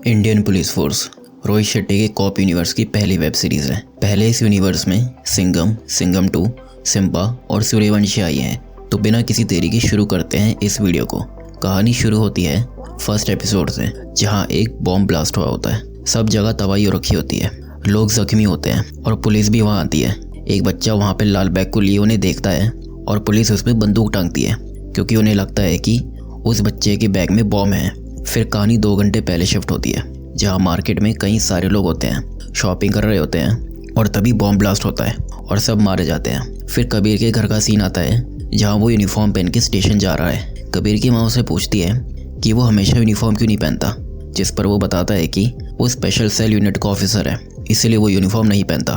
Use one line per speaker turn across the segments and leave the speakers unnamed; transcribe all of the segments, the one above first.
Indian police force Rohit Shetty के cop universe की पहली वेब सीरीज है। पहले इस यूनिवर्स में सिंघम, सिंघम 2, सिम्बा और सूर्यवंशी आई हैं। तो बिना किसी देरी के शुरू करते हैं इस वीडियो को। कहानी शुरू होती है फर्स्ट एपिसोड से, जहां एक बॉम्ब ब्लास्ट हुआ होता है। सब जगह तबाही हो रखी होती है, लोग जख्मी होते हैं और पुलिस भी वहां आती है। एक बच्चा वहां पे लाल बैग को लिए उन्हें देखता है और पुलिस उस पर बंदूक टांगती है क्योंकि उन्हें लगता है कि उस बच्चे के बैग में बॉम्ब है। फिर कहानी 2 घंटे पहले शिफ्ट होती है, जहां मार्केट में कई सारे लोग होते हैं, शॉपिंग कर रहे होते हैं और तभी बॉम्ब ब्लास्ट होता है और सब मारे जाते हैं। फिर कबीर के घर का सीन आता है, जहां वो यूनिफॉर्म पहन के स्टेशन जा रहा है। कबीर की माँ उसे पूछती है कि वो हमेशा यूनिफॉर्म क्यों नहीं पहनता, जिस पर वो बताता है कि वो स्पेशल सेल यूनिट का ऑफिसर है, इसलिए वो यूनिफॉर्म नहीं पहनता।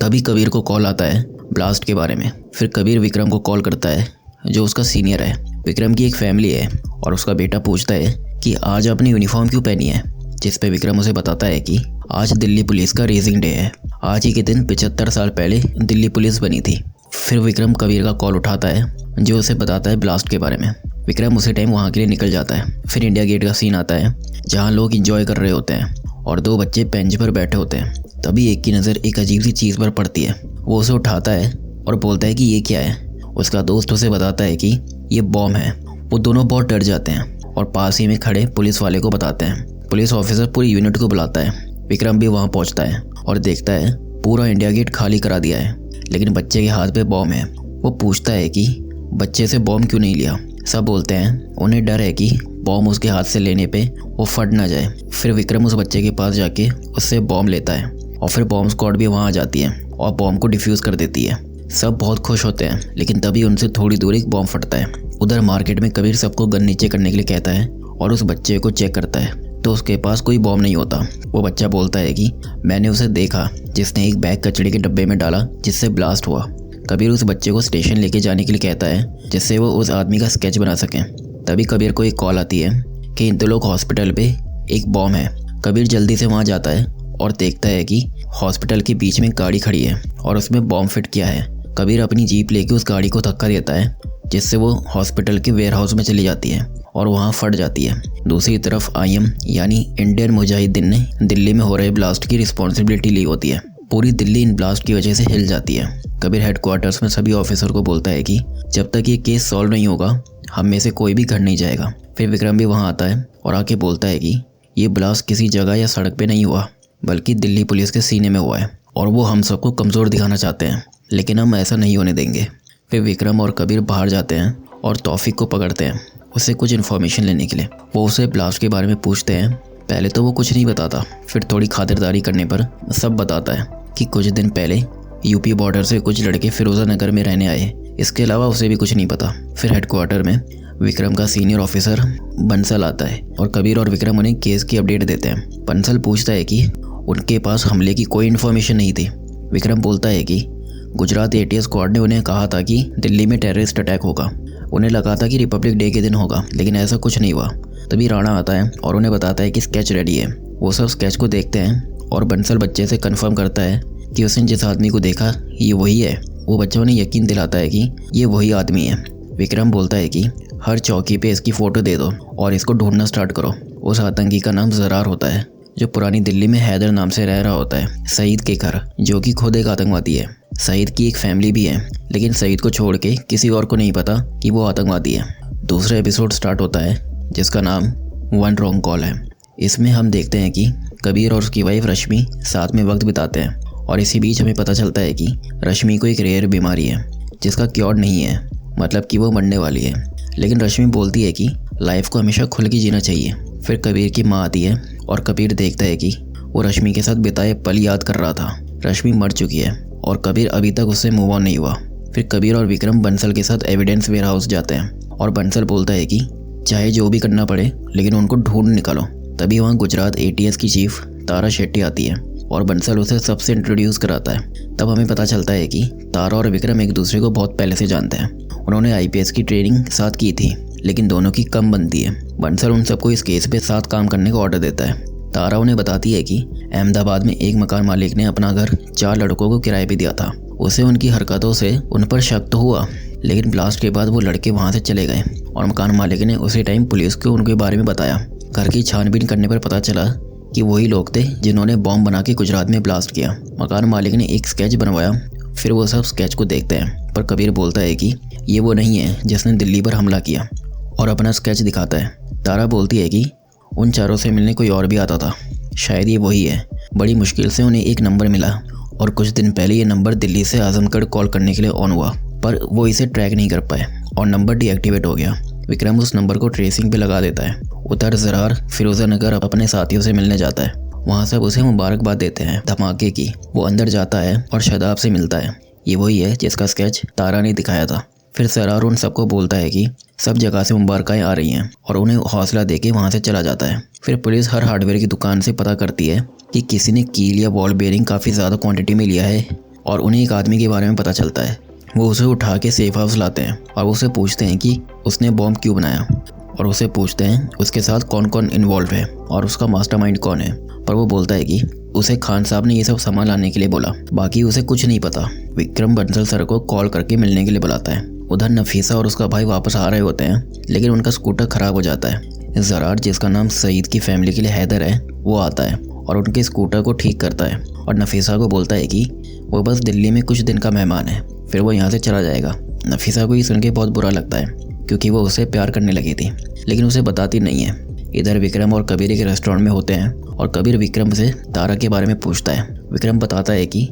तभी कबीर को कॉल आता है ब्लास्ट के बारे में। फिर कबीर विक्रम को कॉल करता है, जो उसका सीनियर है। विक्रम की एक फैमिली है और उसका बेटा पूछता है कि आज आपने यूनिफॉर्म क्यों पहनी है, जिस पे विक्रम उसे बताता है कि आज दिल्ली पुलिस का रेजिंग डे है। आज ही के दिन 75 साल पहले दिल्ली पुलिस बनी थी। फिर विक्रम कबीर का कॉल उठाता है, जो उसे बताता है ब्लास्ट के बारे में। विक्रम उसी टाइम वहाँ के लिए निकल जाता है। फिर इंडिया गेट का सीन आता है, जहाँ लोग इंजॉय कर रहे होते हैं और 2 बच्चे बेंच पर बैठे होते हैं। तभी एक की नज़र एक अजीब सी चीज़ पर पड़ती है। वो उसे उठाता है और बोलता है कि ये क्या है। उसका दोस्त उसे बताता है कि ये बॉम्ब है। वो दोनों बहुत डर जाते हैं और पास ही में खड़े पुलिस वाले को बताते हैं। पुलिस ऑफिसर पूरी यूनिट को बुलाता है। विक्रम भी वहाँ पहुँचता है और देखता है पूरा इंडिया गेट खाली करा दिया है, लेकिन बच्चे के हाथ पे बॉम्ब है। वो पूछता है कि बच्चे से बॉम्ब क्यों नहीं लिया। सब बोलते हैं उन्हें डर है कि बॉम्ब उसके हाथ से लेने पे वो फट ना जाए। फिर विक्रम उस बच्चे के पास जाके उससे बॉम्ब लेता है और फिर बॉम्ब स्क्वाड भी वहाँ आ जाती है और बॉम्ब को डिफ्यूज़ कर देती है। सब बहुत खुश होते हैं, लेकिन तभी उनसे थोड़ी दूर एक बॉम्ब फटता है। उधर मार्केट में कबीर सबको गन नीचे करने के लिए कहता है और उस बच्चे को चेक करता है, तो उसके पास कोई बॉम्ब नहीं होता। वो बच्चा बोलता है कि मैंने उसे देखा जिसने एक बैग कचड़े के डब्बे में डाला जिससे ब्लास्ट हुआ। कबीर उस बच्चे को स्टेशन लेके जाने के लिए कहता है, जिससे वो उस आदमी का स्केच बना सकें। तभी कबीर को एक कॉल आती है कि इंदुलोक हॉस्पिटल पे एक बॉम्ब है। कबीर जल्दी से वहाँ जाता है और देखता है कि हॉस्पिटल के बीच में गाड़ी खड़ी है और उसमें बॉम्ब फिट किया है। कबीर अपनी जीप लेके उस गाड़ी को धक्का देता है, जिससे वो हॉस्पिटल के वेयरहाउस में चली जाती है और वहाँ फट जाती है। दूसरी तरफ IM यानी इंडियन मुजाहिदीन ने दिल्ली में हो रहे ब्लास्ट की रिस्पॉन्सिबिलिटी ली होती है। पूरी दिल्ली इन ब्लास्ट की वजह से हिल जाती है। कबीर हेडक्वार्टर्स में सभी ऑफिसर को बोलता है कि जब तक ये केस सॉल्व नहीं होगा, हम में से कोई भी घर नहीं जाएगा। फिर विक्रम भी वहाँ आता है और आके बोलता है कि ये ब्लास्ट किसी जगह या सड़क पे नहीं हुआ, बल्कि दिल्ली पुलिस के सीने में हुआ है और वो हम सबको कमज़ोर दिखाना चाहते हैं, लेकिन हम ऐसा नहीं होने देंगे। फिर विक्रम और कबीर बाहर जाते हैं और तौफीक को पकड़ते हैं उससे कुछ इन्फॉर्मेशन लेने के लिए। वो उसे ब्लास्ट के बारे में पूछते हैं। पहले तो वो कुछ नहीं बताता, फिर थोड़ी खातिरदारी करने पर सब बताता है कि कुछ दिन पहले यूपी बॉर्डर से कुछ लड़के फिरोजा नगर में रहने आए। इसके अलावा उसे भी कुछ नहीं पता। फिर हेडक्वार्टर में विक्रम का सीनियर ऑफिसर बंसल आता है और कबीर और विक्रम उन्हें केस की अपडेट देते हैं। बंसल पूछता है कि उनके पास हमले की कोई इन्फॉर्मेशन नहीं थी। विक्रम बोलता है कि गुजरात ATS स्क्वाड ने उन्हें कहा था कि दिल्ली में टेररिस्ट अटैक होगा। उन्हें लगा था कि रिपब्लिक डे के दिन होगा, लेकिन ऐसा कुछ नहीं हुआ। तभी राणा आता है और उन्हें बताता है कि स्केच रेडी है। वो सब स्केच को देखते हैं और बंसल बच्चे से कंफर्म करता है कि उसने जिस आदमी को देखा ये वही है। वो बच्चा उन्हें यकीन दिलाता है कि ये वही आदमी है। विक्रम बोलता है कि हर चौकी पे इसकी फ़ोटो दे दो और इसको ढूंढना स्टार्ट करो। उस आतंकी का नाम ज़रार होता है, जो पुरानी दिल्ली में हैदर नाम से रह रहा होता है, सईद के घर, जो कि खुद एक आतंकवादी है। सईद की एक फैमिली भी है, लेकिन सईद को छोड़ के किसी और को नहीं पता कि वो आतंकवादी है। दूसरा एपिसोड स्टार्ट होता है, जिसका नाम वन रॉन्ग कॉल है। इसमें हम देखते हैं कि कबीर और उसकी वाइफ रश्मि साथ में वक्त बिताते हैं और इसी बीच हमें पता चलता है कि रश्मि को एक रेयर बीमारी है, जिसका क्योर नहीं है, मतलब कि वो मरने वाली है। लेकिन रश्मि बोलती है कि लाइफ को हमेशा खुल के जीना चाहिए। फिर कबीर की माँ आती है और कबीर देखता है कि वो रश्मि के साथ बिताए पल याद कर रहा था। रश्मि मर चुकी है और कबीर अभी तक उससे मूव ऑन नहीं हुआ। फिर कबीर और विक्रम बंसल के साथ एविडेंस वेयरहाउस जाते हैं और बंसल बोलता है कि चाहे जो भी करना पड़े, लेकिन उनको ढूंढ निकालो। तभी वहाँ गुजरात ATS की चीफ तारा शेट्टी आती है और बंसल उसे सबसे इंट्रोड्यूस कराता है। तब हमें पता चलता है कि तारा और विक्रम एक दूसरे को बहुत पहले से जानते हैं। उन्होंने IPS की ट्रेनिंग साथ की थी, लेकिन दोनों की कम बनती है। बंसल उन सबको इस केस पे साथ काम करने का ऑर्डर देता है। तारा उन्हें बताती है कि अहमदाबाद में एक मकान मालिक ने अपना घर 4 लड़कों को किराए पे दिया था। उसे उनकी हरकतों से उन पर शक तो हुआ, लेकिन ब्लास्ट के बाद वो लड़के वहाँ से चले गए और मकान मालिक ने उसी टाइम पुलिस को उनके बारे में बताया। घर की छानबीन करने पर पता चला कि वही लोग थे जिन्होंने बॉम्ब बना के गुजरात में ब्लास्ट किया। मकान मालिक ने एक स्केच बनवाया, फिर वो सब स्केच को देखते हैं, पर कबीर बोलता है कि ये वो नहीं है जिसने दिल्ली पर हमला किया, और अपना स्केच दिखाता है। तारा बोलती है कि उन चारों से मिलने कोई और भी आता था, शायद ये वही है। बड़ी मुश्किल से उन्हें एक नंबर मिला और कुछ दिन पहले ये नंबर दिल्ली से आजमगढ़ कॉल करने के लिए ऑन हुआ, पर वो इसे ट्रैक नहीं कर पाए और नंबर डीएक्टिवेट हो गया। विक्रम उस नंबर को ट्रेसिंग पे लगा देता है। उधर ज़रार फिरोज़ा नगर अपने साथियों से मिलने जाता है। वहाँ सब उसे मुबारकबाद देते हैं धमाके की। वो अंदर जाता है और शादाब से मिलता है। ये वही है जिसका स्केच तारा ने दिखाया था। फिर ज़रार उन सबको बोलता है कि सब जगह से मुबारकाएँ आ रही हैं और उन्हें हौसला देके वहाँ से चला जाता है। फिर पुलिस हर हार्डवेयर की दुकान से पता करती है कि किसी ने कील या बॉल बेयरिंग काफ़ी ज़्यादा क्वांटिटी में लिया है, और उन्हें एक आदमी के बारे में पता चलता है। वो उसे उठा के सेफ हाउस लाते हैं और उसे पूछते हैं कि उसने बॉम्ब क्यों बनाया, और उसे पूछते हैं उसके साथ कौन कौन इन्वॉल्व है और उसका मास्टरमाइंड कौन है। पर वो बोलता है कि उसे खान साहब ने ये सब सामान लाने के लिए बोला, बाकी उसे कुछ नहीं पता। विक्रम बंसल सर को कॉल करके मिलने के लिए बुलाता है। उधर नफीसा और उसका भाई वापस आ रहे होते हैं, लेकिन उनका स्कूटर ख़राब हो जाता है। ज़रार, जिसका नाम सईद की फैमिली के लिए हैदर है, वो आता है और उनके स्कूटर को ठीक करता है और नफीसा को बोलता है कि वो बस दिल्ली में कुछ दिन का मेहमान है, फिर वो यहाँ से चला जाएगा। नफीसा को ये सुन के बहुत बुरा लगता है, क्योंकि वो उसे प्यार करने लगी थी, लेकिन उसे बताती नहीं है। इधर विक्रम और कबीर एक रेस्टोरेंट में होते हैं और कबीर विक्रम से तारा के बारे में पूछता है। विक्रम बताता है कि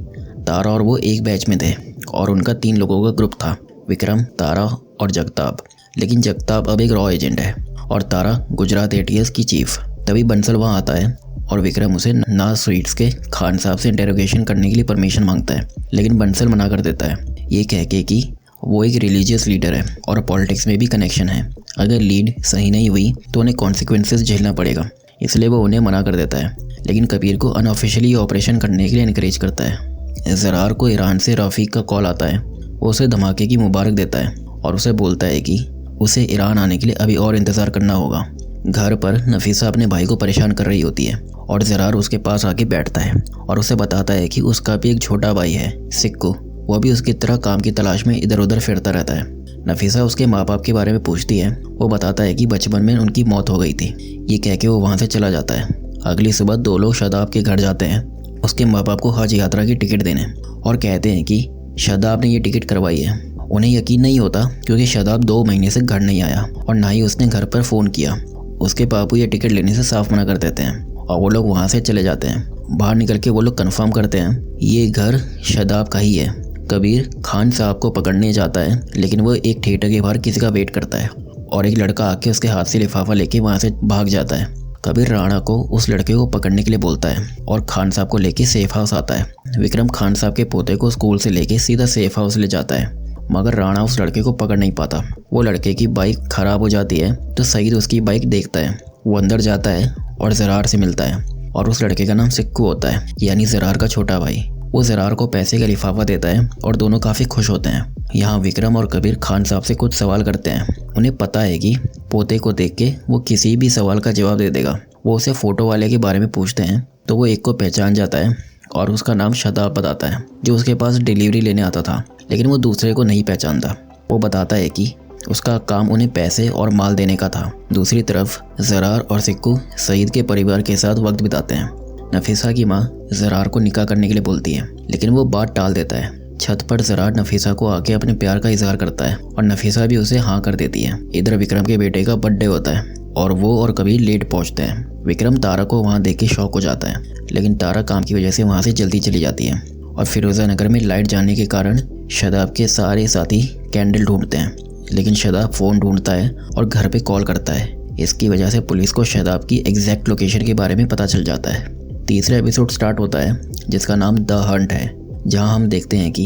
तारा और वो एक बैच में थे और उनका 3 लोगों का ग्रुप था, विक्रम, तारा और जगताप। लेकिन जगताप अब एक रॉ एजेंट है और तारा गुजरात एटीएस की चीफ। तभी बंसल वहाँ आता है और विक्रम उसे नाज स्वीट्स के खान साहब से इंटेरोगेशन करने के लिए परमिशन मांगता है, लेकिन बंसल मना कर देता है, ये कह के कि वो एक रिलीजियस लीडर है और पॉलिटिक्स में भी कनेक्शन है। अगर लीड सही नहीं हुई तो उन्हें कॉन्सिक्वेंसेस झेलना पड़ेगा, इसलिए वो उन्हें मना कर देता है। लेकिन कबीर को अनऑफिशियली ऑपरेशन करने के लिए इनकरेज करता है। ज़रार को ईरान से रफ़ीक का कॉल आता है। वो उसे धमाके की मुबारक देता है और उसे बोलता है कि उसे ईरान आने के लिए अभी और इंतज़ार करना होगा। घर पर नफीसा अपने भाई को परेशान कर रही होती है और ज़रार उसके पास आके बैठता है और उसे बताता है कि उसका भी एक छोटा भाई है, सिक्कू। वो भी उसकी तरह काम की तलाश में इधर उधर फिरता रहता है। नफीसा उसके माँ बाप के बारे में पूछती है। वो बताता है कि बचपन में उनकी मौत हो गई थी। ये कह के वो वहाँ से चला जाता है। अगली सुबह 2 लोग शादाब के घर जाते हैं उसके माँ बाप को हज यात्रा की टिकट देने, और कहते हैं कि शादाब ने ये टिकट करवाई है। उन्हें यकीन नहीं होता क्योंकि शादाब 2 महीने से घर नहीं आया और ना ही उसने घर पर फ़ोन किया। उसके बापू ये टिकट लेने से साफ मना कर देते हैं और वो लोग वहाँ से चले जाते हैं। बाहर निकल के वो लोग कंफर्म करते हैं ये घर शादाब का ही है। कबीर खान साहब को पकड़ने जाता है, लेकिन वो एक थिएटर के बाहर किसी का वेट करता है और एक लड़का आके उसके हाथ से लिफाफा लेके वहाँ से भाग जाता है। कबीर राणा को उस लड़के को पकड़ने के लिए बोलता है और खान साहब को लेके सेफ हाउस आता है। विक्रम खान साहब के पोते को स्कूल से लेके सीधा सेफ हाउस ले जाता है, मगर राणा उस लड़के को पकड़ नहीं पाता। वो लड़के की बाइक खराब हो जाती है तो सईद उसकी बाइक देखता है। वो अंदर जाता है और ज़रार से मिलता है और उस लड़के का नाम सिक्कू होता है, यानी ज़रार का छोटा भाई। वो ज़रार को पैसे का लिफाफा देता है और दोनों काफ़ी खुश होते हैं। यहाँ विक्रम और कबीर खान साहब से कुछ सवाल करते हैं। उन्हें पता है कि पोते को देख के वो किसी भी सवाल का जवाब दे देगा। वो उसे फ़ोटो वाले के बारे में पूछते हैं तो वो एक को पहचान जाता है और उसका नाम शादाब बताता है, जो उसके पास डिलीवरी लेने आता था, लेकिन वो दूसरे को नहीं पहचानता। वो बताता है कि उसका काम उन्हें पैसे और माल देने का था। दूसरी तरफ ज़रार और सिक्कू सईद के परिवार के साथ वक्त बिताते हैं। नफीसा की माँ ज़रार को निकाह करने के लिए बोलती है, लेकिन वो बात टाल देता है। छत पर ज़रार नफीसा को आके अपने प्यार का इजहार करता है और नफीसा भी उसे हाँ कर देती है। इधर विक्रम के बेटे का बर्थडे होता है और वो और कबीर लेट पहुंचते हैं। विक्रम तारा को वहाँ देख के शॉक हो जाता है, लेकिन तारा काम की वजह से वहाँ से जल्दी चली जाती है और फिरोज़ा नगर में लाइट जाने के कारण शादाब के सारे साथी कैंडल ढूंढते हैं, लेकिन शादाब फ़ोन ढूंढता है और घर पे कॉल करता है। इसकी वजह से पुलिस को शादाब की एग्जैक्ट लोकेशन के बारे में पता चल जाता है। तीसरा एपिसोड स्टार्ट होता है जिसका नाम द हंट है, जहां हम देखते हैं कि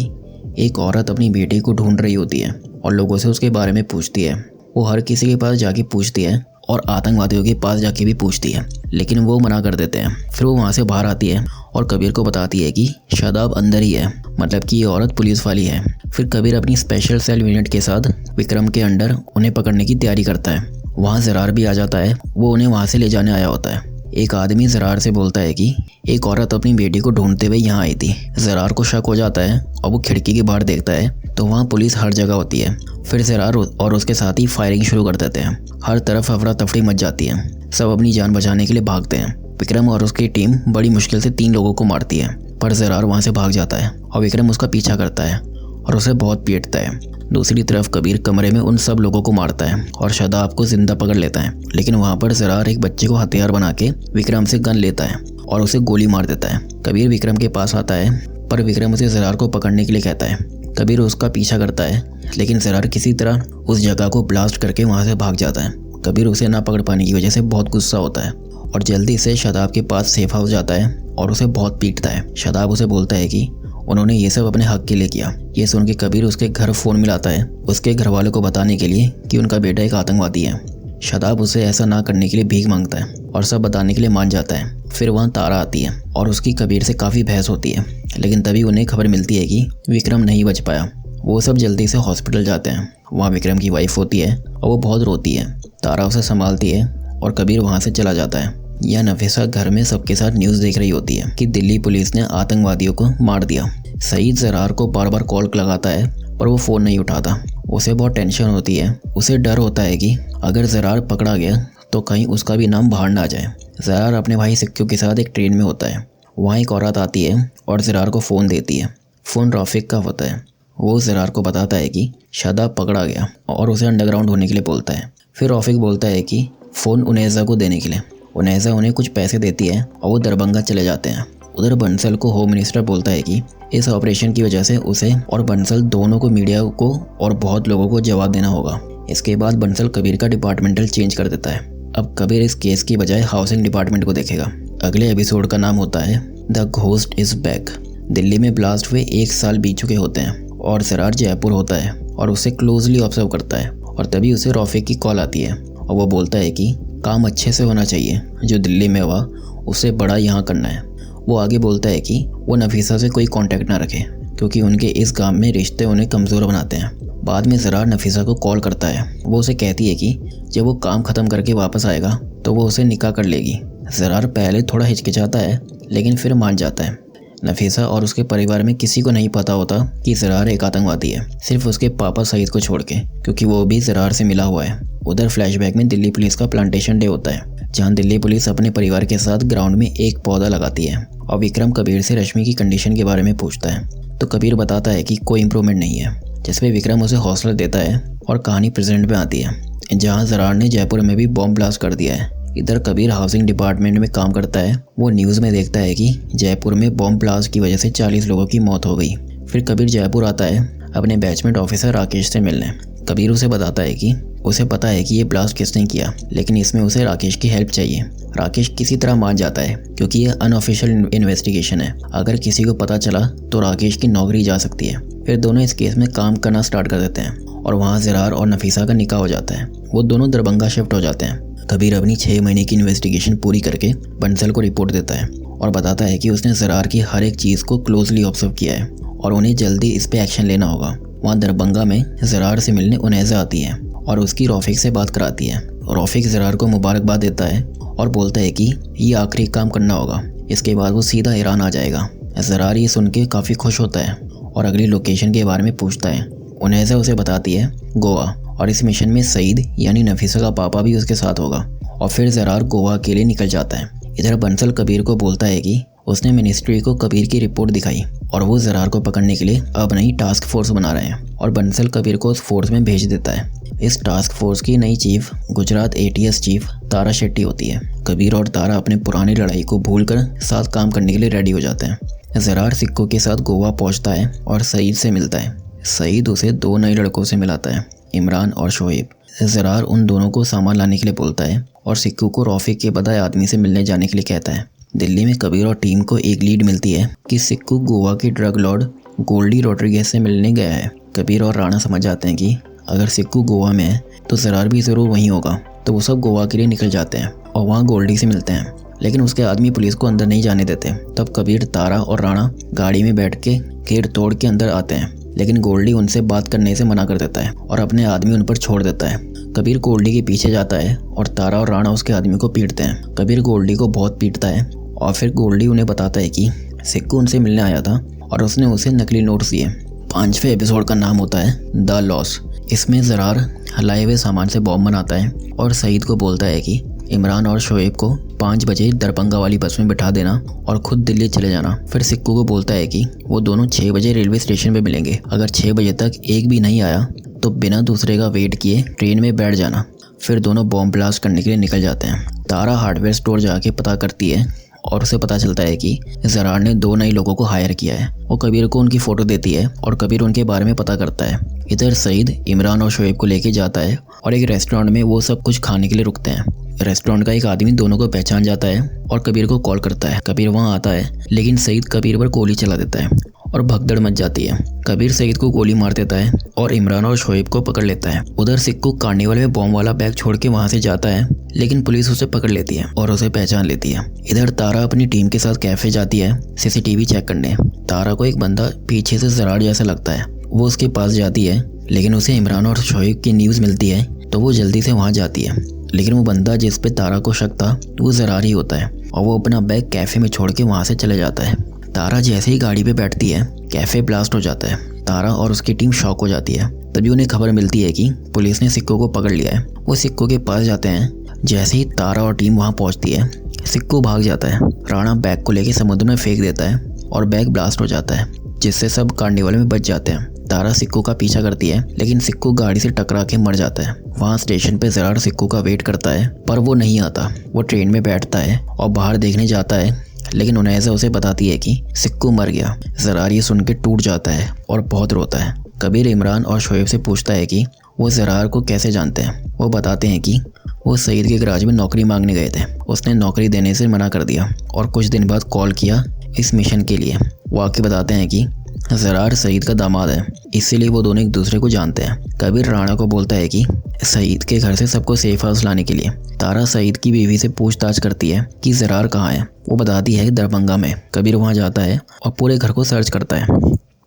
एक औरत अपनी बेटी को ढूंढ रही होती है और लोगों से उसके बारे में पूछती है। वो हर किसी के पास जाके पूछती है और आतंकवादियों के पास जाके भी पूछती है, लेकिन वो मना कर देते हैं। फिर वो वहाँ से बाहर आती है और कबीर को बताती है कि शादाब अंदर ही है, मतलब कि ये औरत पुलिस वाली है। फिर कबीर अपनी स्पेशल सेल यूनिट के साथ विक्रम के अंडर उन्हें पकड़ने की तैयारी करता है। वहाँ ज़रार भी आ जाता है, वो उन्हें वहाँ से ले जाने आया होता है। एक आदमी ज़रार से बोलता है कि एक औरत अपनी बेटी को ढूंढते हुए यहाँ आई थी। ज़रार को शक हो जाता है और वो खिड़की के बाहर देखता है तो वहाँ पुलिस हर जगह होती है। फिर ज़रार और उसके साथी फायरिंग शुरू कर देते हैं। हर तरफ अफरा तफरी मच जाती है। सब अपनी जान बचाने के लिए भागते हैं। विक्रम और उसकी टीम बड़ी मुश्किल से 3 लोगों को मारती है, पर ज़रार वहाँ से भाग जाता है और विक्रम उसका पीछा करता है और उसे बहुत पीटता है। दूसरी तरफ कबीर कमरे में उन सब लोगों को मारता है और शादाब को जिंदा पकड़ लेता है, लेकिन वहाँ पर ज़रार एक बच्चे को हथियार बना के विक्रम से गन लेता है और उसे गोली मार देता है। कबीर विक्रम के पास आता है, पर विक्रम उसे ज़रार को पकड़ने के लिए कहता है। कबीर उसका पीछा करता है, लेकिन ज़रार किसी तरह उस जगह को ब्लास्ट करके वहाँ से भाग जाता है। कबीर उसे ना पकड़ पाने की वजह से बहुत गुस्सा होता है और जल्दी से शादाब के पास सेफ हाउस जाता है और उसे बहुत पीटता है। शादाब उसे बोलता है कि उन्होंने ये सब अपने हक के लिए किया। ये सुन के कबीर उसके घर फ़ोन मिलाता है उसके घर वालों को बताने के लिए कि उनका बेटा एक आतंकवादी है। शादाब उसे ऐसा ना करने के लिए भीख मांगता है और सब बताने के लिए मान जाता है। फिर वहाँ तारा आती है और उसकी कबीर से काफ़ी बहस होती है, लेकिन तभी उन्हें खबर मिलती है कि विक्रम नहीं बच पाया। वो सब जल्दी से हॉस्पिटल जाते हैं। वहाँ विक्रम की वाइफ होती है और वो बहुत रोती है। तारा उसे संभालती है और कबीर वहाँ से चला जाता है। यह नफीसा घर में सबके साथ न्यूज़ देख रही होती है कि दिल्ली पुलिस ने आतंकवादियों को मार दिया। सईद ज़रार को बार बार कॉल लगाता है, पर वो फ़ोन नहीं उठाता। उसे बहुत टेंशन होती है। उसे डर होता है कि अगर ज़रार पकड़ा गया तो कहीं उसका भी नाम बाहर ना आ जाए। ज़रार अपने भाई सिक्कू के साथ एक ट्रेन में होता है। वहाँ एक औरत आती है और ज़रार को फ़ोन देती है। फ़ोन रफ़ीक का होता है। वो ज़रार को बताता है कि शादाब पकड़ा गया और उसे अंडरग्राउंड होने के लिए बोलता है। फिर रफ़ीक बोलता है कि फ़ोन उनैज़ा को देने के लिए। उनैज़ा उन्हें कुछ पैसे देती है और वो दरभंगा चले जाते हैं। उधर बंसल को होम मिनिस्टर बोलता है कि इस ऑपरेशन की वजह से उसे और बंसल दोनों को मीडिया को और बहुत लोगों को जवाब देना होगा। इसके बाद बंसल कबीर का डिपार्टमेंटल चेंज कर देता है। अब कबीर इस केस की बजाय हाउसिंग डिपार्टमेंट को देखेगा। अगले एपिसोड का नाम होता है the ghost is back. Delhi में ब्लास्ट हुए 1 साल बीत चुके होते हैं और ज़रार जयपुर होता है और उसे क्लोजली ऑब्जर्व करता है। और तभी उसे रफ़ीक की कॉल आती है और वो बोलता है कि काम अच्छे से होना चाहिए, जो दिल्ली में हुआ उससे बड़ा यहाँ करना है। वो आगे बोलता है कि वो नफीसा से कोई कांटेक्ट ना रखे, क्योंकि उनके इस काम में रिश्ते उन्हें कमज़ोर बनाते हैं। बाद में ज़रार नफीसा को कॉल करता है। वो उसे कहती है कि जब वो काम ख़त्म करके वापस आएगा तो वो उसे निकाह कर लेगी। ज़रार पहले थोड़ा हिचकिचाता है, लेकिन फिर मान जाता है। नफीसा और उसके परिवार में किसी को नहीं पता होता कि ज़रार एक आतंकवादी है, सिर्फ उसके पापा सईद को छोड़ के, क्योंकि वो भी ज़रार से मिला हुआ है। उधर फ्लैशबैक में दिल्ली पुलिस का प्लांटेशन डे होता है, जहां दिल्ली पुलिस अपने परिवार के साथ ग्राउंड में एक पौधा लगाती है और विक्रम कबीर से रश्मि की कंडीशन के बारे में पूछता है। तो कबीर बताता है कि कोई इम्प्रूवमेंट नहीं है, जिसपे विक्रम उसे हौसला देता है और कहानी प्रेजेंट में आती है, जहाँ ज़रार ने जयपुर में भी बॉम्ब ब्लास्ट कर दिया है। इधर कबीर हाउसिंग डिपार्टमेंट में काम करता है। वो न्यूज़ में देखता है कि जयपुर में बॉम्ब ब्लास्ट की वजह से 40 लोगों की मौत हो गई। फिर कबीर जयपुर आता है अपने बैचमेट ऑफिसर राकेश से मिलने। कबीर उसे बताता है कि उसे पता है कि ये ब्लास्ट किसने किया, लेकिन इसमें उसे राकेश की हेल्प चाहिए। राकेश किसी तरह मान जाता है, क्योंकि ये अनऑफिशियल इन्वेस्टिगेशन है। अगर किसी को पता चला तो राकेश की नौकरी जा सकती है। फिर दोनों इस केस में काम करना स्टार्ट कर देते हैं और वहाँ ज़रार और नफीसा का निकाह हो जाता है। वो दोनों दरभंगा शिफ्ट हो जाते हैं। कबीर अपनी 6 महीने की इन्वेस्टिगेशन पूरी करके बंसल को रिपोर्ट देता है और बताता है कि उसने ज़रार की हर एक चीज़ को क्लोजली ऑब्जर्व किया है और उन्हें जल्दी इस पे एक्शन लेना होगा। वहाँ दरभंगा में ज़रार से मिलने उनैज़ा आती है और उसकी रफ़ीक से बात कराती है। रफ़ीक ज़रार को मुबारकबाद देता है और बोलता है कि ये आखिरी काम करना होगा, इसके बाद वो सीधा ईरान आ जाएगा। ज़रार ये सुन के काफ़ी खुश होता है और अगली लोकेशन के बारे में पूछता है। उनैज़ा उसे बताती है गोवा, और इस मिशन में सईद यानी नफीसा का पापा भी उसके साथ होगा। और फिर ज़रार गोवा के लिए निकल जाता है। इधर बंसल कबीर को बोलता है कि उसने मिनिस्ट्री को कबीर की रिपोर्ट दिखाई और वो ज़रार को पकड़ने के लिए अब नई टास्क फोर्स बना रहे हैं और बंसल कबीर को उस फोर्स में भेज देता है। इस टास्क फोर्स की नई चीफ गुजरात ATS चीफ तारा शेट्टी होती है। कबीर और तारा अपने पुरानी लड़ाई को भूलकर साथ काम करने के लिए रेडी हो जाते हैं। ज़रार सिक्को के साथ गोवा पहुंचता है और सईद से मिलता है। सईद उसे 2 नए लड़कों से मिलाता है, इमरान और शोएब। ज़रार उन दोनों को सामान लाने के लिए बोलता है और सिक्कू को रफ़ीक के बताए आदमी से मिलने जाने के लिए कहता है। दिल्ली में कबीर और टीम को एक लीड मिलती है कि सिक्कू गोवा के ड्रग लॉर्ड गोल्डी रोड्रिगेज से मिलने गया है। कबीर और राणा समझ जाते हैं कि अगर सिक्कू गोवा में है तो ज़रार भी ज़रूर वहीं होगा, तो वो सब गोवा के लिए निकल जाते हैं और वहाँ गोल्डी से मिलते हैं, लेकिन उसके आदमी पुलिस को अंदर नहीं जाने देते। तब कबीर, तारा और राणा गाड़ी में बैठ के गेट तोड़ के अंदर आते हैं, लेकिन गोल्डी उनसे बात करने से मना कर देता है और अपने आदमी उन पर छोड़ देता है। कबीर गोल्डी के पीछे जाता है और तारा और राणा उसके आदमी को पीटते हैं। कबीर गोल्डी को बहुत पीटता है और फिर गोल्डी उन्हें बताता है कि सिक्कू उनसे मिलने आया था और उसने उसे नकली नोट्स दिए। 5वें एपिसोड का नाम होता है द लॉस। इसमें ज़रार हलाए हुए सामान से बॉम्ब बनाता है और सईद को बोलता है कि इमरान और शोएब को 5 बजे दरभंगा वाली बस में बिठा देना और खुद दिल्ली चले जाना। फिर सिक्कू को बोलता है कि वो दोनों 6 बजे रेलवे स्टेशन पे मिलेंगे। अगर 6 बजे तक एक भी नहीं आया तो बिना दूसरे का वेट किए ट्रेन में बैठ जाना। फिर दोनों बॉम्ब ब्लास्ट करने के लिए निकल जाते हैं। तारा हार्डवेयर स्टोर जाके पता करती है और उसे पता चलता है कि ज़रार ने 2 नए लोगों को हायर किया है। वो कबीर को उनकी फ़ोटो देती है और कबीर उनके बारे में पता करता है। इधर सईद इमरान और शोएब को लेके जाता है और एक रेस्टोरेंट में वो सब कुछ खाने के लिए रुकते हैं। रेस्टोरेंट का एक आदमी दोनों को पहचान जाता है और कबीर को कॉल करता है। कबीर वहाँ आता है लेकिन सईद कबीर पर गोली चला देता है और भगदड़ मच जाती है। कबीर सईद को गोली मार देता है और इमरान और शोएब को पकड़ लेता है। उधर सिक्कू कार्निवल में बॉम्ब वाला बैग छोड़ के वहाँ से जाता है लेकिन पुलिस उसे पकड़ लेती है और उसे पहचान लेती है। इधर तारा अपनी टीम के साथ कैफे जाती है सीसीटीवी चेक करने। तारा को एक बंदा पीछे से ज़रार जैसा लगता है। वो उसके पास जाती है लेकिन उसे इमरान और शोएब की न्यूज़ मिलती है तो वो जल्दी से वहाँ जाती है। लेकिन वो बंदा जिस पे तारा को शक था वो ज़रार ही होता है और वो अपना बैग कैफ़े में छोड़ के वहाँ से चले जाता है। तारा जैसे ही गाड़ी पे बैठती है कैफ़े ब्लास्ट हो जाता है। तारा और उसकी टीम शॉक हो जाती है। तभी उन्हें खबर मिलती है कि पुलिस ने सिक्कू को पकड़ लिया है। वो सिक्कू के पास जाते हैं। जैसे ही तारा और टीम वहाँ पहुँचती है सिक्कू भाग जाता है। राणा बैग को लेकर समुद्र में फेंक देता है और बैग ब्लास्ट हो जाता है जिससे सब कार्निवल में बच जाते हैं। तारा सिक्कू का पीछा करती है लेकिन सिक्कू गाड़ी से टकरा के मर जाता है। वहाँ स्टेशन पे ज़रार सिक्कू का वेट करता है पर वो नहीं आता। वो ट्रेन में बैठता है और बाहर देखने जाता है लेकिन उनैसा उसे बताती है कि सिक्कू मर गया। ज़रार ये सुन के टूट जाता है और बहुत रोता है। कबीर इमरान और शोएब से पूछता है कि वो ज़रार को कैसे जानते हैं। वो बताते हैं कि वो सईद के गराज में नौकरी मांगने गए थे। उसने नौकरी देने से मना कर दिया और कुछ दिन बाद कॉल किया इस मिशन के लिए। वो आके बताते हैं कि ज़रार सईद का दामाद है इसीलिए वो दोनों एक दूसरे को जानते हैं। कबीर राणा को बोलता है कि सईद के घर से सबको सेफ हाउस लाने के लिए। तारा सईद की बीवी से पूछताछ करती है कि ज़रार कहाँ है। वो बताती है दरभंगा में। कबीर वहाँ जाता है और पूरे घर को सर्च करता है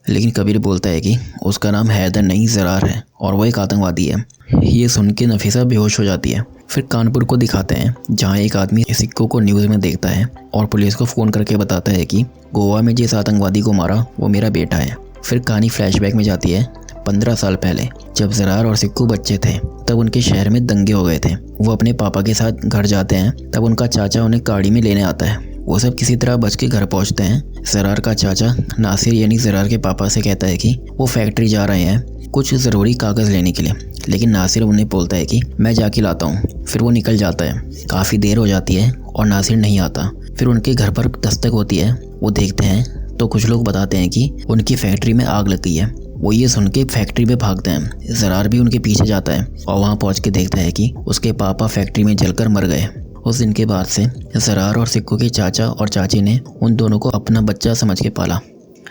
लेकिन कबीर बोलता है कि उसका नाम हैदर नहीं ज़रार है और वो एक आतंकवादी है। ये सुन के नफीसा बेहोश हो जाती है। फिर कानपुर को दिखाते हैं जहाँ एक आदमी सिक्कू को न्यूज़ में देखता है और पुलिस को फ़ोन करके बताता है कि गोवा में जिस आतंकवादी को मारा वो मेरा बेटा है। फिर कहानी फ्लैशबैक में जाती है 15 साल पहले जब ज़रार और सिक्कू बच्चे थे। तब उनके शहर में दंगे हो गए थे। वो अपने पापा के साथ घर जाते हैं। तब उनका चाचा उन्हें गाड़ी में लेने आता है। वो सब किसी तरह बच के घर पहुंचते हैं। ज़रार का चाचा नासिर यानी ज़रार के पापा से कहता है कि वो फैक्ट्री जा रहे हैं कुछ ज़रूरी कागज़ लेने के लिए लेकिन नासिर उन्हें बोलता है कि मैं जाके लाता हूँ। फिर वो निकल जाता है। काफ़ी देर हो जाती है और नासिर नहीं आता। फिर उनके घर पर दस्तक होती है। वो देखते हैं तो कुछ लोग बताते हैं कि उनकी फैक्ट्री में आग लग गई है। वो ये सुन के फैक्ट्री में भागते हैं। ज़रार भी उनके पीछे जाता है और वहाँ पहुँच के देखता है कि उसके पापा फैक्ट्री में जलकर मर गए। उस दिन के बाद से ज़रार और सिक्कू के चाचा और चाची ने उन दोनों को अपना बच्चा समझ के पाला।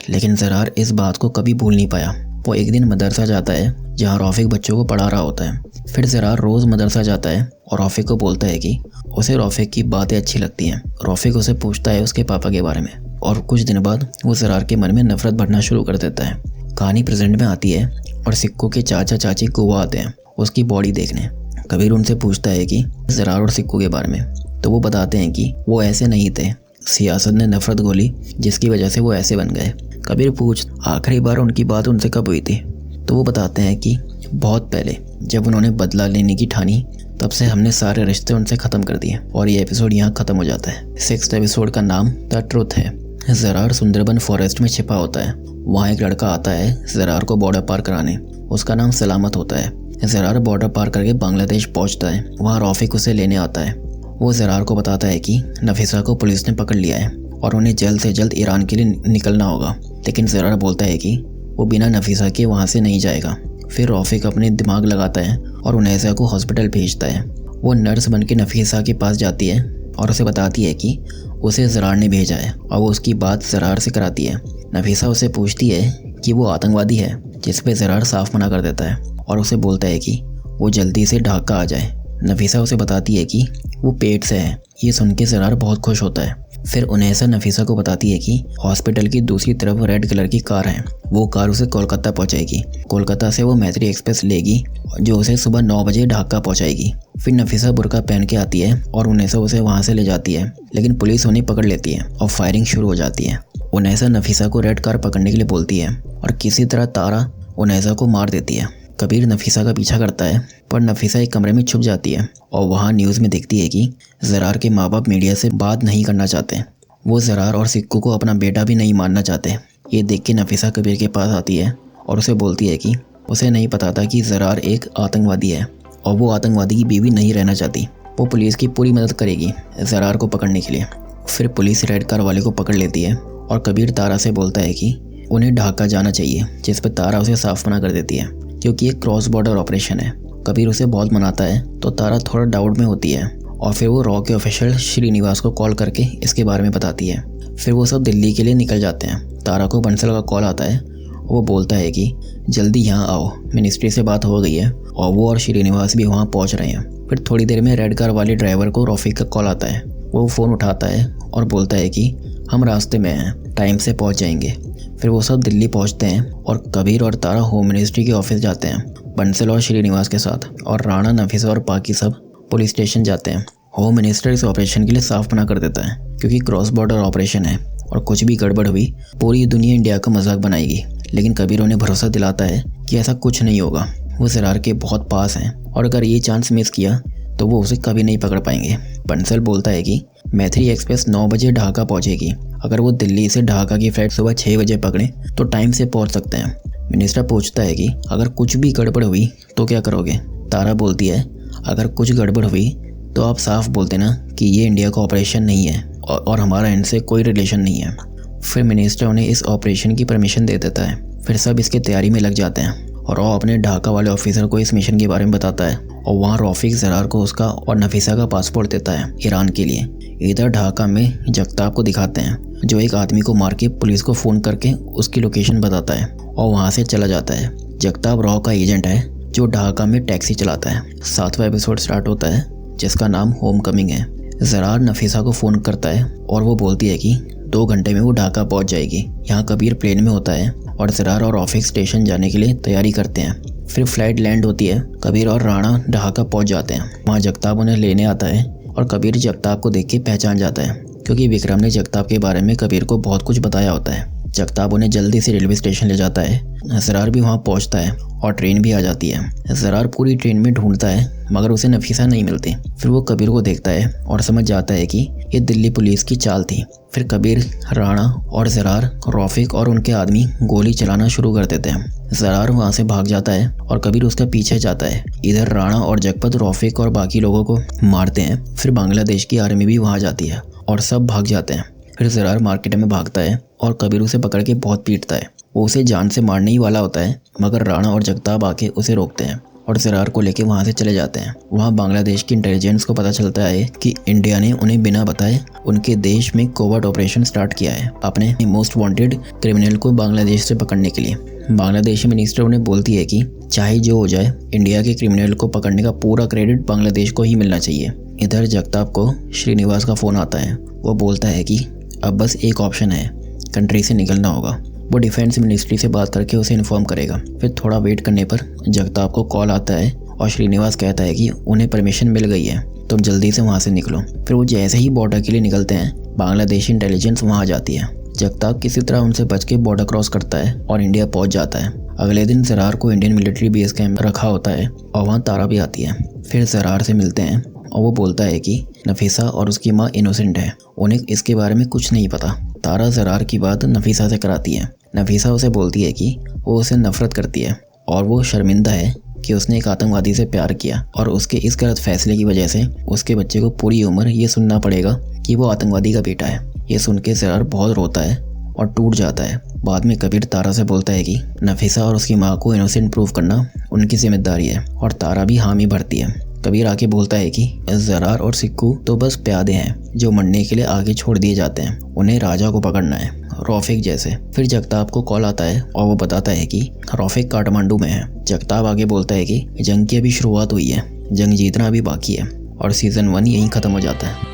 लेकिन ज़रार इस बात को कभी भूल नहीं पाया। वो एक दिन मदरसा जाता है जहाँ रौफिक बच्चों को पढ़ा रहा होता है। फिर ज़रार रोज़ मदरसा जाता है और रौफिक को बोलता है कि उसे रौफिक की बातें अच्छी लगती हैं। रौफिक उसे पूछता है उसके पापा के बारे में और कुछ दिन बाद वो ज़रार के मन में नफरत बढ़ना शुरू कर देता है। कहानी प्रेजेंट में आती है और सिक्कू के चाचा चाची गोवा आते हैं उसकी बॉडी देखने। कबीर उनसे पूछता है कि ज़रार और सिक्कू के बारे में तो वो बताते हैं कि वो ऐसे नहीं थे। सियासत ने नफरत घोली जिसकी वजह से वो ऐसे बन गए। कबीर पूछ आखिरी बार उनकी बात उनसे कब हुई थी तो वो बताते हैं कि बहुत पहले जब उन्होंने बदला लेने की ठानी तब से हमने सारे रिश्ते उनसे ख़त्म कर दिए। और ये एपिसोड यहाँ ख़त्म हो जाता है। 6th एपिसोड का नाम द ट्रुथ है। ज़रार सुंदरबन फॉरेस्ट में छिपा होता है। वहाँ एक लड़का आता है ज़रार को बॉर्डर पार कराने। उसका नाम सलामत होता है। ज़रार बॉर्डर पार करके बांग्लादेश पहुँचता है। वहाँ रौफिक उसे लेने आता है। वो ज़रार को बताता है कि नफीसा को पुलिस ने पकड़ लिया है और उन्हें जल्द से जल्द ईरान के लिए निकलना होगा। लेकिन ज़रार बोलता है कि वो बिना नफीसा के वहाँ से नहीं जाएगा। फिर रौफिक अपने दिमाग लगाता है और उनैसा को हॉस्पिटल भेजता है। वो नर्स बन के नफीसा के पास जाती है और उसे बताती है कि उसे ज़रार ने भेजा है और वो उसकी बात ज़रार से कराती है। नफीसा उसे पूछती है कि वो आतंकवादी है जिस पे ज़रार साफ मना कर देता है और उसे बोलता है कि वो जल्दी से ढाका आ जाए। नफीसा उसे बताती है कि वो पेट से है। ये सुन के ज़रार बहुत खुश होता है। फिर उनैसा नफीसा को बताती है कि हॉस्पिटल की दूसरी तरफ रेड कलर की कार है। वो कार उसे कोलकाता पहुंचाएगी। कोलकाता से वो मैत्री एक्सप्रेस लेगी जो उसे सुबह 9 बजे ढाका पहुंचाएगी। फिर नफीसा बुर्का पहन के आती है और उनैसा उसे वहां से ले जाती है। लेकिन पुलिस उन्हें पकड़ लेती है और फायरिंग शुरू हो जाती है। उनैसा नफीसा को रेड कार पकड़ने के लिए बोलती है और किसी तरह तारा उनैसा को मार देती है। कबीर नफीसा का पीछा करता है पर नफीसा एक कमरे में छुप जाती है और वहाँ न्यूज़ में देखती है कि ज़रार के माँ बाप मीडिया से बात नहीं करना चाहते। वो ज़रार और सिक्कू को अपना बेटा भी नहीं मानना चाहते। ये देख के नफीसा कबीर के पास आती है और उसे बोलती है कि उसे नहीं पता था कि ज़रार एक आतंकवादी है और वो आतंकवादी की बीवी नहीं रहना चाहती। वो पुलिस की पूरी मदद करेगी ज़रार को पकड़ने के लिए। फिर पुलिस रेड कार वाले को पकड़ लेती है और कबीर तारा से बोलता है कि उन्हें ढाका जाना चाहिए, जिस पर तारा उसे साफ मना कर देती है क्योंकि ये क्रॉस बॉर्डर ऑपरेशन है। कबीर उसे बहुत मनाता है तो तारा थोड़ा डाउट में होती है और फिर वो रॉ के ऑफिशियल श्रीनिवास को कॉल करके इसके बारे में बताती है। फिर वो सब दिल्ली के लिए निकल जाते हैं। तारा को बंसल का कॉल आता है। वो बोलता है कि जल्दी यहाँ आओ, मिनिस्ट्री से बात हो गई है और वो और श्रीनिवास भी वहाँ पहुँच रहे हैं। फिर थोड़ी देर में रेड कार वाले ड्राइवर को रफ़ीक का कॉल आता है। वो फ़ोन उठाता है और बोलता है कि हम रास्ते में हैं, टाइम से पहुँच जाएंगे। फिर वो सब दिल्ली पहुँचते हैं और कबीर और तारा होम मिनिस्ट्री के ऑफिस जाते हैं बंसल और श्रीनिवास के साथ, और राणा, नफीसा और बाकी सब पुलिस स्टेशन जाते हैं। होम मिनिस्टर इस ऑपरेशन के लिए साफ मना कर देता है क्योंकि क्रॉस बॉर्डर ऑपरेशन है और कुछ भी गड़बड़ हुई पूरी दुनिया इंडिया का मजाक बनाएगी। लेकिन कबीर उन्हें भरोसा दिलाता है कि ऐसा कुछ नहीं होगा। वो ज़रार के बहुत पास हैं और अगर ये चांस मिस किया तो वो उसे कभी नहीं पकड़ पाएंगे। बंसल बोलता है कि मैथिली एक्सप्रेस 9 बजे ढाका पहुंचेगी। अगर वो दिल्ली से ढाका की फ्लाइट सुबह 6 बजे पकड़ें तो टाइम से पहुंच सकते हैं। मिनिस्टर पूछता है कि अगर कुछ भी गड़बड़ हुई तो क्या करोगे। तारा बोलती है अगर कुछ गड़बड़ हुई तो आप साफ बोलते ना कि ये इंडिया का ऑपरेशन नहीं है और हमारा इनसे कोई रिलेशन नहीं है। फिर मिनिस्टर उन्हें इस ऑपरेशन की परमिशन दे देता है। फिर सब इसकी तैयारी में लग जाते हैं और रॉ अपने ढाका वाले ऑफिसर को इस मिशन के बारे में बताता है और वहाँ रॉफिक ज़रार को उसका और नफीसा का पासपोर्ट देता है ईरान के लिए। इधर ढाका में जगताप को दिखाते हैं जो एक आदमी को मार के पुलिस को फ़ोन करके उसकी लोकेशन बताता है और वहाँ से चला जाता है। जगताप रॉ का एजेंट है जो ढाका में टैक्सी चलाता है। 7वां एपिसोड स्टार्ट होता है जिसका नाम होम कमिंग है। ज़रार नफीसा को फ़ोन करता है और वो बोलती है कि 2 घंटे में वो ढाका पहुंच जाएगी। यहाँ कबीर प्लेन में होता है और ज़रार और रॉफिक स्टेशन जाने के लिए तैयारी करते हैं। फिर फ्लाइट लैंड होती है। कबीर और राणा ढाका पहुंच जाते हैं। वहाँ जगताप उन्हें लेने आता है और कबीर जगताप को देख के पहचान जाता है क्योंकि विक्रम ने जगताप के बारे में कबीर को बहुत कुछ बताया होता है। जगताप उन्हें जल्दी से रेलवे स्टेशन ले जाता है। ज़रार भी वहाँ पहुँचता है और ट्रेन भी आ जाती है। ज़रार पूरी ट्रेन में ढूंढता है मगर उसे नफीसा नहीं मिलती। फिर वो कबीर को देखता है और समझ जाता है कि ये दिल्ली पुलिस की चाल थी। फिर कबीर, राणा और ज़रार, रॉफिक और उनके आदमी गोली चलाना शुरू कर देते हैं। ज़रार वहाँ से भाग जाता है और कबीर उसका पीछे जाता है। इधर राणा और जगपत रॉफिक और बाकी लोगों को मारते हैं। फिर बांग्लादेश की आर्मी भी वहाँ जाती है और सब भाग जाते हैं। फिर ज़रार मार्केट में भागता है और कबीर उसे पकड़ के बहुत पीटता है। वो उसे जान से मारने ही वाला होता है मगर राणा और जगताप आके उसे रोकते हैं और ज़रार को लेके वहाँ से चले जाते हैं। वहाँ बांग्लादेश की इंटेलिजेंस को पता चलता है कि इंडिया ने उन्हें बिना बताए उनके देश में कोवर्ट ऑपरेशन स्टार्ट किया है अपने मोस्ट वांटेड क्रिमिनल को बांग्लादेश से पकड़ने के लिए। बांग्लादेशी मिनिस्टर उन्हें बोलती है कि चाहे जो हो जाए इंडिया के क्रिमिनल को पकड़ने का पूरा क्रेडिट बांग्लादेश को ही मिलना चाहिए। इधर जगताप को श्रीनिवास का फ़ोन आता है। वो बोलता है कि अब बस एक ऑप्शन है, कंट्री से निकलना होगा। वो डिफेंस मिनिस्ट्री से बात करके उसे इन्फॉर्म करेगा। फिर थोड़ा वेट करने पर जगताप को कॉल आता है और श्रीनिवास कहता है कि उन्हें परमिशन मिल गई है, तुम जल्दी से वहाँ से निकलो। फिर वो जैसे ही बॉर्डर के लिए निकलते हैं बांग्लादेशी इंटेलिजेंस वहाँ आ जाती है। जगताप किसी तरह उनसे बच के बॉर्डर क्रॉस करता है और इंडिया पहुँच जाता है। अगले दिन ज़रार को इंडियन मिलिट्री बेस कैंप रखा होता है और वहाँ तारा भी आती है। फिर ज़रार से मिलते हैं और वो बोलता है कि नफीसा और उसकी माँ इनोसेंट है, उन्हें इसके बारे में कुछ नहीं पता। तारा ज़रार की बात नफीसा से कराती है। नफीसा उसे बोलती है कि वो उसे नफरत करती है और वो शर्मिंदा है कि उसने एक आतंकवादी से प्यार किया और उसके इस गलत फैसले की वजह से उसके बच्चे को पूरी उम्र ये सुनना पड़ेगा कि वो आतंकवादी का बेटा है। ये सुन के ज़रार बहुत रोता है और टूट जाता है। बाद में कबीर तारा से बोलता है कि नफीसा और उसकी माँ को इनोसेंट प्रूव करना उनकी जिम्मेदारी है और तारा भी हामी भरती है। कबीर आके बोलता है कि ज़रार और सिक्कू तो बस प्यादे हैं जो मरने के लिए आगे छोड़ दिए जाते हैं, उन्हें राजा को पकड़ना है, रॉफिक जैसे। फिर जगताप को कॉल आता है और वो बताता है कि रॉफिक काठमांडू में है। जगताप आगे बोलता है कि जंग की अभी शुरुआत हुई है, जंग जीतना अभी बाकी है और सीज़न 1 यहीं ख़त्म हो जाता है।